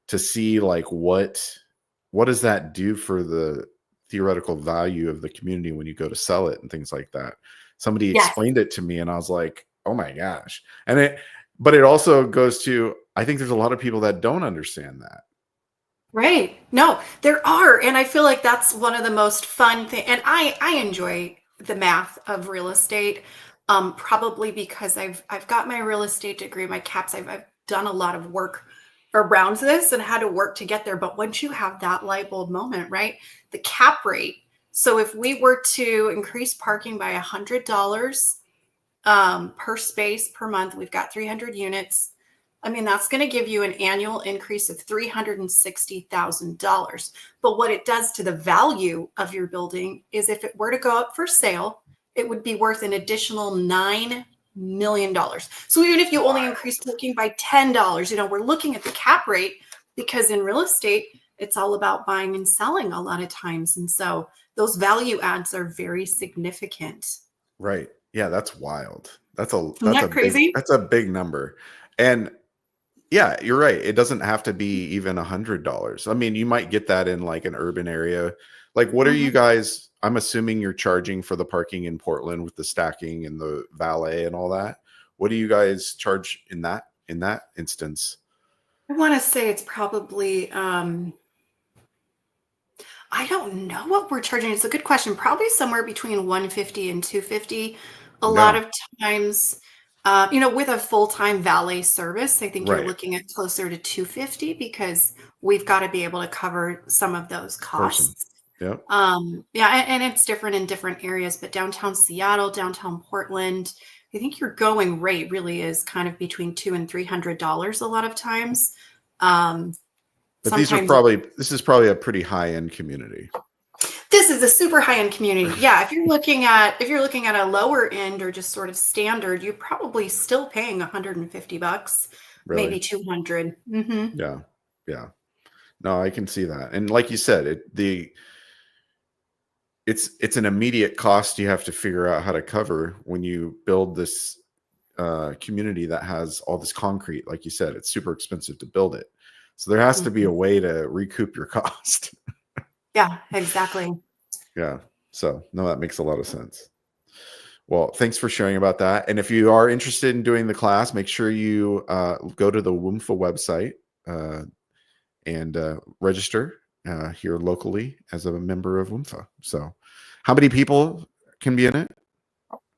to see like what does that do for the theoretical value of the community when you go to sell it and things like that. Somebody explained it to me and I was like, oh my gosh. But it also goes to, I think there's a lot of people that don't understand that. Right. No, there are. And I feel like that's one of the most fun things. And I enjoy the math of real estate, probably because I've got my real estate degree, my caps. I've done a lot of work around this and had to work to get there. But once you have that light bulb moment, right? The cap rate. So if we were to increase parking by $100 per space per month, we've got 300 units. I mean, that's going to give you an annual increase of $360,000. But what it does to the value of your building is if it were to go up for sale, it would be worth an additional $9 million. So even if you only increase parking by $10, we're looking at the cap rate because in real estate, it's all about buying and selling a lot of times. And so those value adds are very significant. Right. Yeah, that's wild. That's Isn't that crazy? That's a big number. And yeah, you're right. It doesn't have to be even $100. I mean, you might get that in like an urban area. Like, what are you guys? I'm assuming you're charging for the parking in Portland with the stacking and the valet and all that. What do you guys charge in that instance? I want to say it's probably I don't know what we're charging. It's a good question. Probably somewhere between 150 and 250. A lot of times, with a full-time valet service, I think you're looking at closer to 250 because we've got to be able to cover some of those costs. Yeah. And it's different in different areas, but downtown Seattle, downtown Portland, I think your going rate really is kind of between $200 and $300 a lot of times. But this is probably a pretty high-end community. This is a super high-end community. Yeah, if you're looking at a lower end or just sort of standard, you're probably still paying $150, really? Maybe 200. Mm-hmm. Yeah. No, I can see that. And like you said, it's an immediate cost you have to figure out how to cover when you build this community that has all this concrete. Like you said, it's super expensive to build it. So there has to be a way to recoup your cost. Yeah, exactly. Yeah. So no, that makes a lot of sense. Well, thanks for sharing about that. And if you are interested in doing the class, make sure you go to the WMFA website and register here locally as a member of WMFA. So how many people can be in it?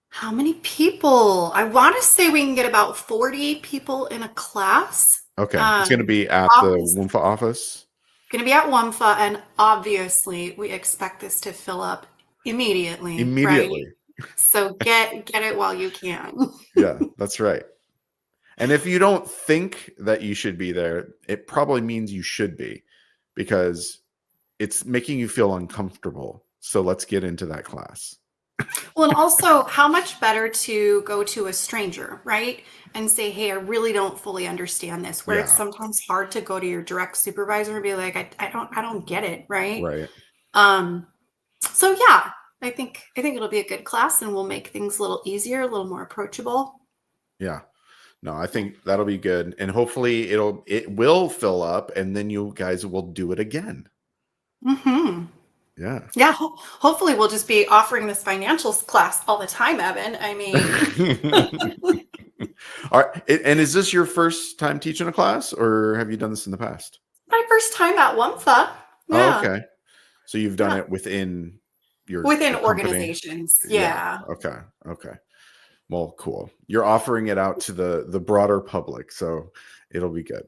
How many people? I want to say we can get about 40 people in a class. Okay. It's going to be at the WMFA office. Going to be at WMFA, and obviously we expect this to fill up immediately. Right? So get it while you can. Yeah, that's right. And if you don't think that you should be there, it probably means you should be, because it's making you feel uncomfortable. So let's get into that class. Well, and also, how much better to go to a stranger, right? And say, hey, I really don't fully understand this, where it's sometimes hard to go to your direct supervisor and be like, I don't get it, right? Right. So yeah, I think it'll be a good class, and we'll make things a little easier, a little more approachable. Yeah. No, I think that'll be good. And hopefully it will fill up, and then you guys will do it again. Mm-hmm. Yeah. Yeah. Hopefully we'll just be offering this financials class all the time, Evan. I mean. All right. And is this your first time teaching a class, or have you done this in the past? My first time at WMFA. Yeah. Oh, okay. So you've done it within your organizations. Yeah. Okay. Well, cool. You're offering it out to the broader public, so it'll be good.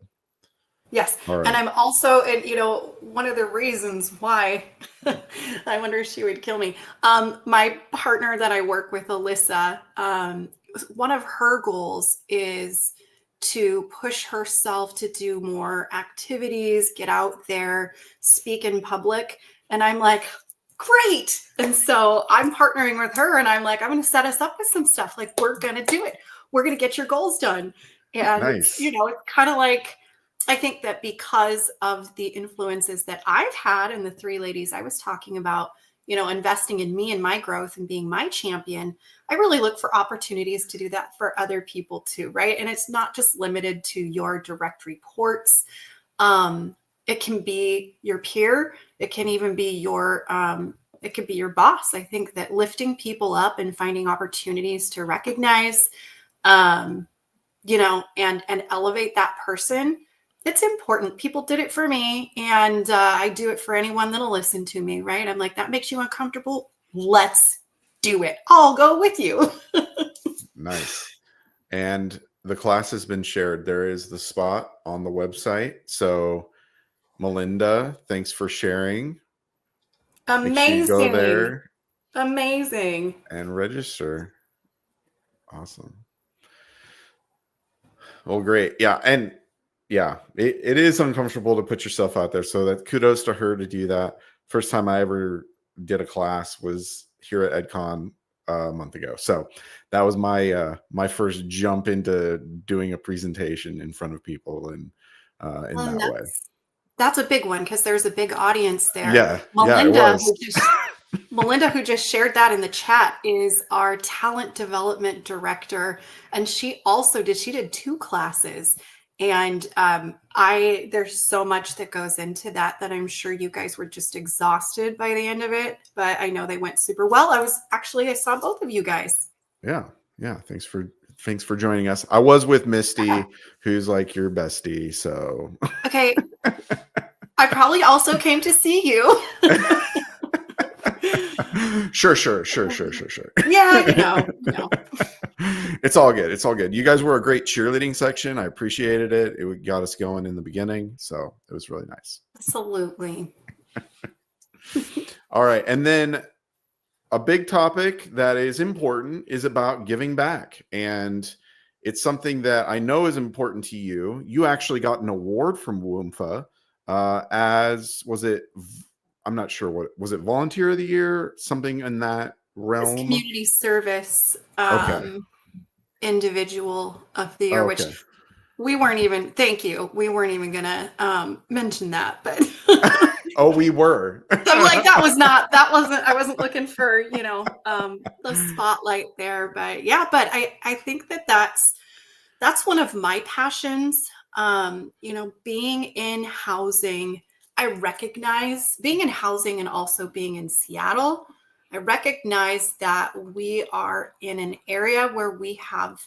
Yes. All And right. I'm also, and one of the reasons why I wonder if she would kill me. My partner that I work with, Alyssa, one of her goals is to push herself to do more activities, get out there, speak in public. And I'm like, great. And so I'm partnering with her and I'm like, I'm going to set us up with some stuff. Like, we're going to do it. We're going to get your goals done. And Nice. it's kind of like, I think that because of the influences that I've had and the three ladies I was talking about, investing in me and my growth and being my champion, I really look for opportunities to do that for other people too, right? And it's not just limited to your direct reports. It can be your peer. It can even be it could be your boss. I think that lifting people up and finding opportunities to recognize, and elevate that person, it's important. People did it for me, and I do it for anyone that'll listen to me, right? I'm like, that makes you uncomfortable. Let's do it. I'll go with you. Nice. And the class has been shared. There is the spot on the website. So, Melinda, thanks for sharing. Make sure you go Amazing. there Amazing. and register. Awesome. Well, great. Yeah. And yeah, it is uncomfortable to put yourself out there. So that kudos to her to do that. First time I ever did a class was here at EdCon a month ago. So that was my my first jump into doing a presentation in front of people and in And that way. that's a big one because there's a big audience there. Yeah, yeah, it was. Melinda, who just shared that in the chat, is our talent development director, and she did 2 classes. And there's so much that goes into that I'm sure you guys were just exhausted by the end of it, but I know they went super well. I saw both of you guys. Yeah. Thanks for joining us. I was with Misty, who's like your bestie. So Okay. I probably also came to see you. Sure. Yeah, It's all good. It's all good. You guys were a great cheerleading section. I appreciated it. It got us going in the beginning. So it was really nice. Absolutely. All right. And then a big topic that is important is about giving back. And it's something that I know is important to you. You actually got an award from WUMFA I'm not sure was it volunteer of the year, something in that realm? It's community service Okay. individual of the year, which we weren't even, thank you. We weren't even going to mention that, but. Oh, we were. I'm like, I wasn't looking for, the spotlight there, but yeah, but I think that's one of my passions. Being in housing, I recognize being in housing and also being in Seattle, I recognize that we are in an area where we have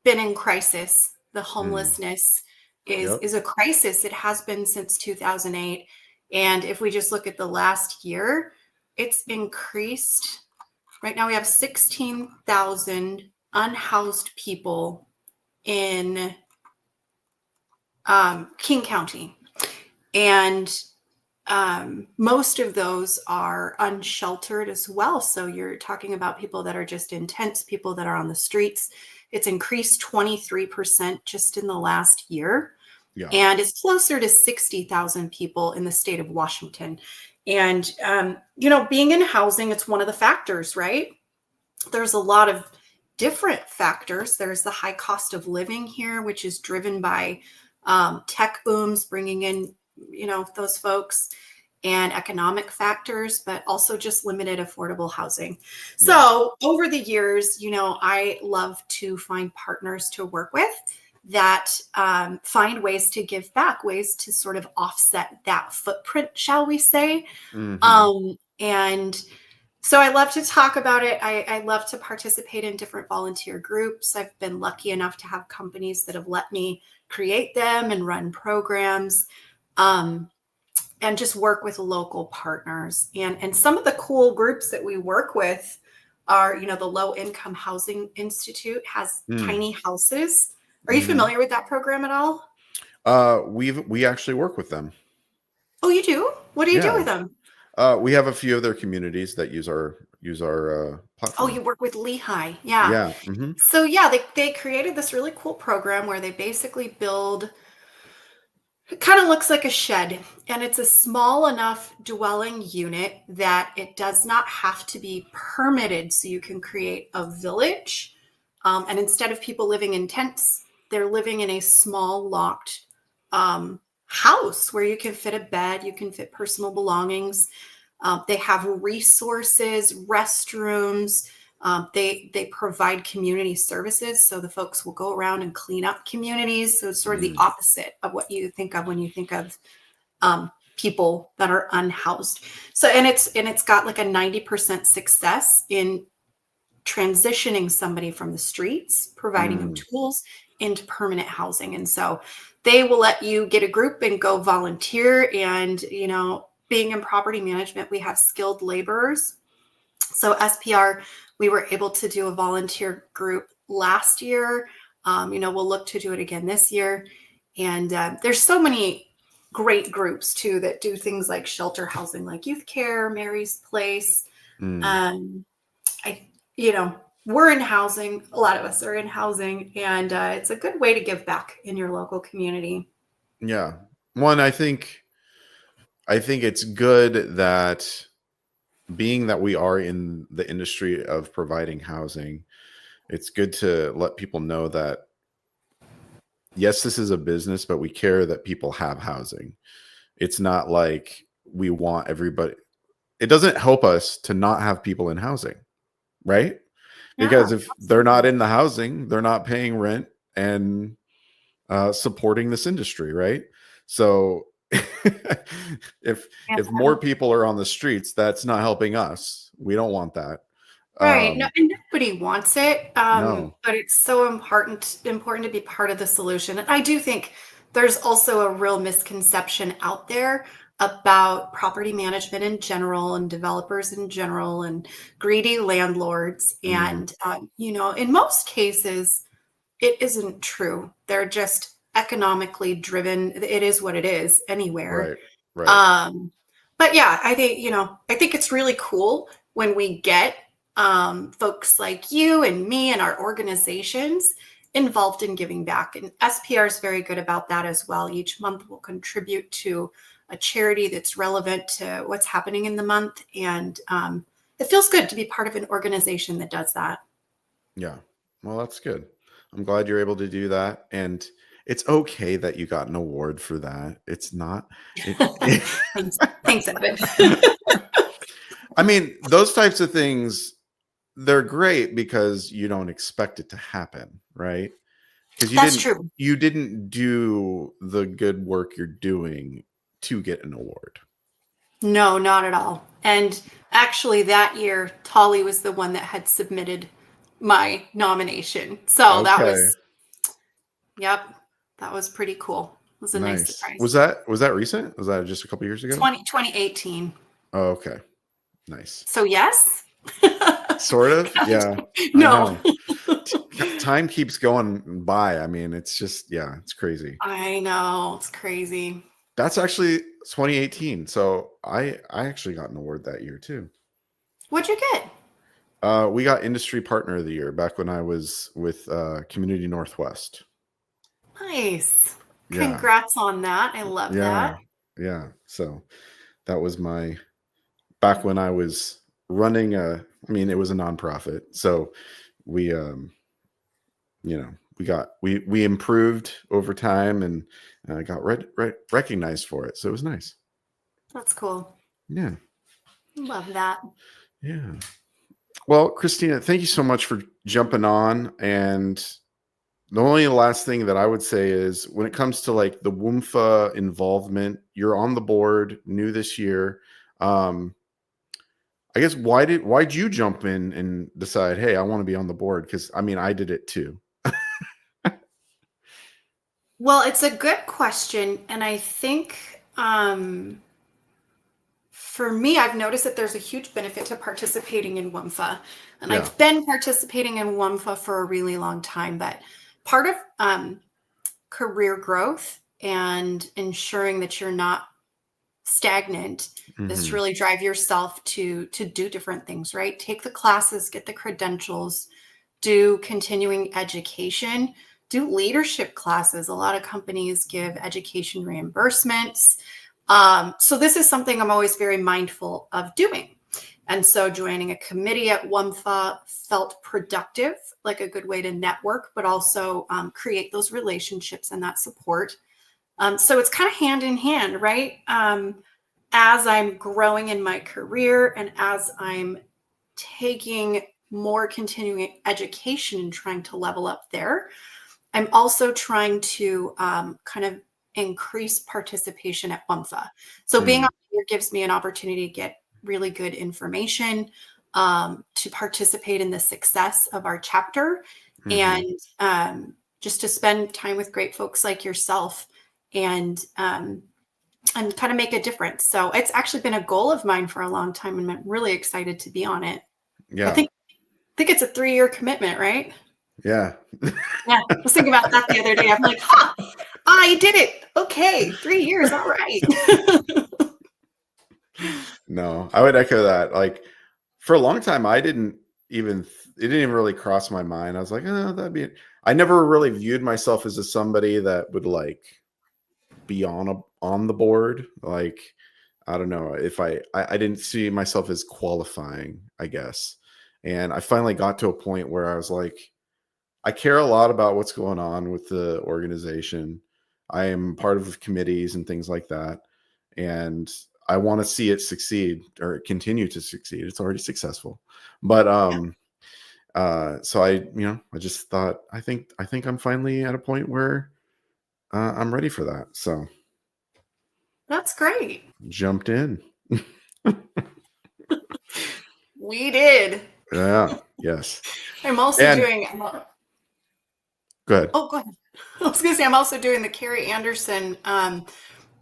been in crisis. The homelessness is a crisis. It has been since 2008. And if we just look at the last year, it's increased. Right now we have 16,000 unhoused people in King County. And most of those are unsheltered as well. So you're talking about people that are just in tents, people that are on the streets. It's increased 23% just in the last year. Yeah. And it's closer to 60,000 people in the state of Washington. And, being in housing, it's one of the factors, right? There's a lot of different factors. There's the high cost of living here, which is driven by tech booms, bringing in, those folks, and economic factors, but also just limited affordable housing. Yeah. So over the years, I love to find partners to work with that find ways to give back, ways to sort of offset that footprint, shall we say. Mm-hmm. And so I love to talk about it. I love to participate in different volunteer groups. I've been lucky enough to have companies that have let me create them and run programs, and just work with local partners. And some of the cool groups that we work with are, the Low Income Housing Institute has Mm. tiny houses. Are you Hmm. familiar with that program at all? We actually work with them. Oh, you do? What do you do Yeah. with them? We have a few of their communities that use our Oh, platform. you work with Lehigh. Yeah. Yeah. Hmm. So yeah, they created this really cool program where they basically build, it kind of looks like a shed, and it's a small enough dwelling unit that it does not have to be permitted. So you can create a village. And instead of people living in tents, they're living in a small locked house where you can fit a bed, you can fit personal belongings. They have resources, restrooms. They provide community services, so the folks will go around and clean up communities. So it's sort of the Mm. opposite of what you think of when you think of people that are unhoused. So and it's got like a 90% success in transitioning somebody from the streets, providing them Mm. tools into permanent housing. And so they will let you get a group and go volunteer. And, being in property management, we have skilled laborers. So SPR, we were able to do a volunteer group last year. We'll look to do it again this year. And there's so many great groups too that do things like shelter housing, like youth care, Mary's Place. Mm. Um, I, we're in housing. A lot of us are in housing, and it's a good way to give back in your local community. Yeah. One, I think it's good that being that we are in the industry of providing housing, it's good to let people know that yes, this is a business, but we care that people have housing. It's not like we want everybody. It doesn't help us to not have people in housing, right? Yeah, Because if they're not absolutely. in the housing, they're not paying rent and supporting this industry, right? So if Yeah. if more people are on the streets, that's not helping us. We don't want that. Right. No, Um, and nobody wants it. no, But it's so important to be part of the solution. And I do think there's also a real misconception out there about property management in general and developers in general and greedy landlords. mm, And in most cases, it isn't true. They're just economically driven. It is what it is anywhere. right, right. Um, but yeah, I think it's really cool when we get folks like you and me and our organizations involved in giving back. And SPR is very good about that as well. Each month we'll contribute to a charity that's relevant to what's happening in the month. And it feels good to be part of an organization that does that. Yeah. Well, that's good. I'm glad you're able to do that, and it's okay that you got an award for that. It's not. It, Thanks, thanks, Evan. I mean, those types of things, they're great because you don't expect it to happen, right? Because you That's didn't true. you didn't do the good work you're doing to get an award. No, not at all. And actually, that year, Tolly was the one that had submitted my nomination. So that Okay, was, yep, that was pretty cool. It was a nice nice. surprise. Was that recent? Was that just a couple years ago? 2018. Oh, okay, nice. So, yes. Sort of, yeah. I No, know. Time keeps going by. I mean, it's just yeah, it's crazy. I know. It's crazy. That's actually 2018. So I actually got an award that year too. What'd you get? We got Industry Partner of the Year back when I was with Community Northwest. Nice. Yeah, Congrats on that. I love that. yeah, yeah. So that was my back when I was running a. I mean, it was a nonprofit, so we we improved over time and got recognized for it. So it was nice. That's cool. Yeah, Love that. yeah. Well, Christina, thank you so much for jumping on. And the only last thing that I would say is when it comes to like the WUMFA involvement, you're on the board new this year. Um, I guess why'd you jump in and decide, hey, I want to be on the board? Because I mean, I did it too. Well, it's a good question. And I think for me, I've noticed that there's a huge benefit to participating in WMFA. And Yeah. I've been participating in WMFA for a really long time. But part of career growth and ensuring that you're not stagnant is to Hmm. really drive yourself to do different things, right? Take the classes, get the credentials, do continuing education, do leadership classes. A lot of companies give education reimbursements. So this is something I'm always very mindful of doing. And so joining a committee at WMFA felt productive, like a good way to network, but also create those relationships and that support. So it's kind of hand in hand, right? As I'm growing in my career and as I'm taking more continuing education and trying to level up there, I'm also trying to kind of increase participation at WMFA. So being on here gives me an opportunity to get really good information, to participate in the success of our chapter, Hmm. and just to spend time with great folks like yourself and kind of make a difference. So it's actually been a goal of mine for a long time, and I'm really excited to be on it. I Yeah. think it's a 3-year commitment, right? Yeah. Yeah, I was thinking about that the other day. I'm like, ha, I did it. Okay, 3 years. All right. No, I would echo that. Like for a long time, I didn't even, it didn't even really cross my mind. I was like, oh, that'd be, I never really viewed myself as somebody that would like be on the board. Like, I don't know if I didn't see myself as qualifying, I guess. And I finally got to a point where I was like, I care a lot about what's going on with the organization. I am part of committees and things like that. And I want to see it succeed or continue to succeed. It's already successful. But so I just thought I think I'm finally at a point where I'm ready for that. So That's great. jumped in. We did. Yeah. Yes. I'm also And doing, good. oh, go ahead. I was going to say, I'm also doing the Carrie Anderson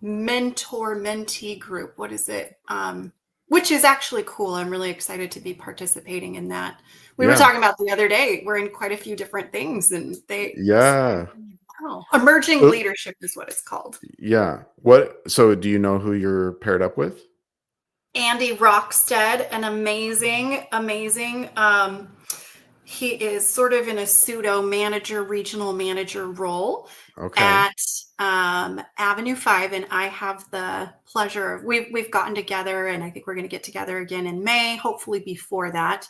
mentor mentee group. What is it? Which is actually cool. I'm really excited to be participating in that. We were Yeah. talking about the other day, we're in quite a few different things, and Yeah. wow. Emerging So, leadership is what it's called. yeah. So do you know who you're paired up with? Andy Rockstead, an amazing. He is sort of in a pseudo manager, regional manager role Okay. at Avenue 5, and I have the pleasure of we've gotten together, and I think we're going to get together again in May, hopefully before that.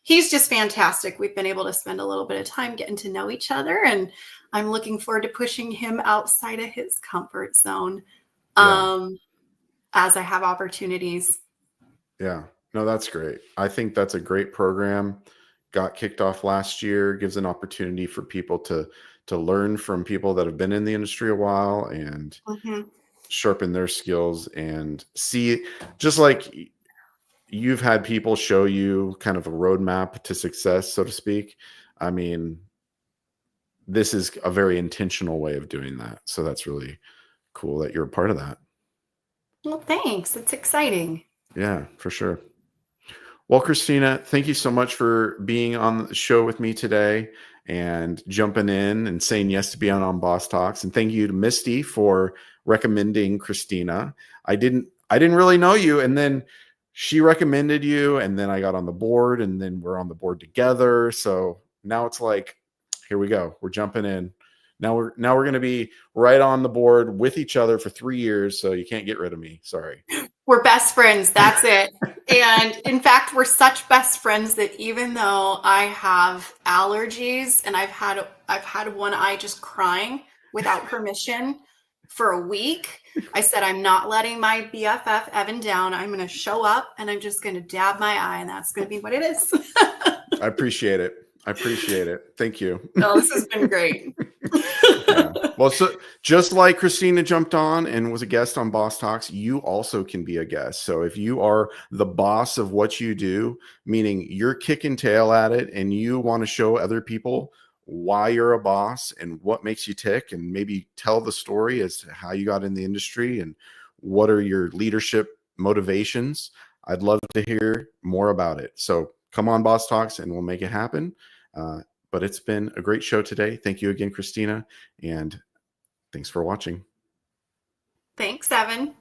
He's just fantastic. We've been able to spend a little bit of time getting to know each other, and I'm looking forward to pushing him outside of his comfort zone. Yeah. Um, as I have opportunities. Yeah. No, that's great. I think that's a great program. Got kicked off last year, gives an opportunity for people to learn from people that have been in the industry a while and Mhm. sharpen their skills and see, just like you've had people show you kind of a roadmap to success, so to speak. I mean, this is a very intentional way of doing that. So that's really cool that you're a part of that. Well, thanks. It's exciting. Yeah, for sure. Well, Christina, thank you so much for being on the show with me today and jumping in and saying yes to be on Boss Talks. And thank you to Misty for recommending Christina. I didn't really know you, and then she recommended you, and then I got on the board, and then we're on the board together. So now it's like, here we go. We're jumping in. Now we're going to be right on the board with each other for 3 years. So you can't get rid of me. Sorry. We're best friends. That's it. And in fact, we're such best friends that even though I have allergies and I've had one eye just crying without permission for a week, I said I'm not letting my BFF Evan down. I'm going to show up and I'm just going to dab my eye, and that's going to be what it is. I appreciate it. I appreciate it. Thank you. Oh, this has been great. Yeah. Well, so just like Christina jumped on and was a guest on Boss Talks, you also can be a guest. So if you are the boss of what you do, meaning you're kicking tail at it and you want to show other people why you're a boss and what makes you tick, and maybe tell the story as to how you got in the industry and what are your leadership motivations, I'd love to hear more about it. So come on, Boss Talks, and we'll make it happen. But it's been a great show today. Thank you again, Christina, and thanks for watching. Thanks, Evan.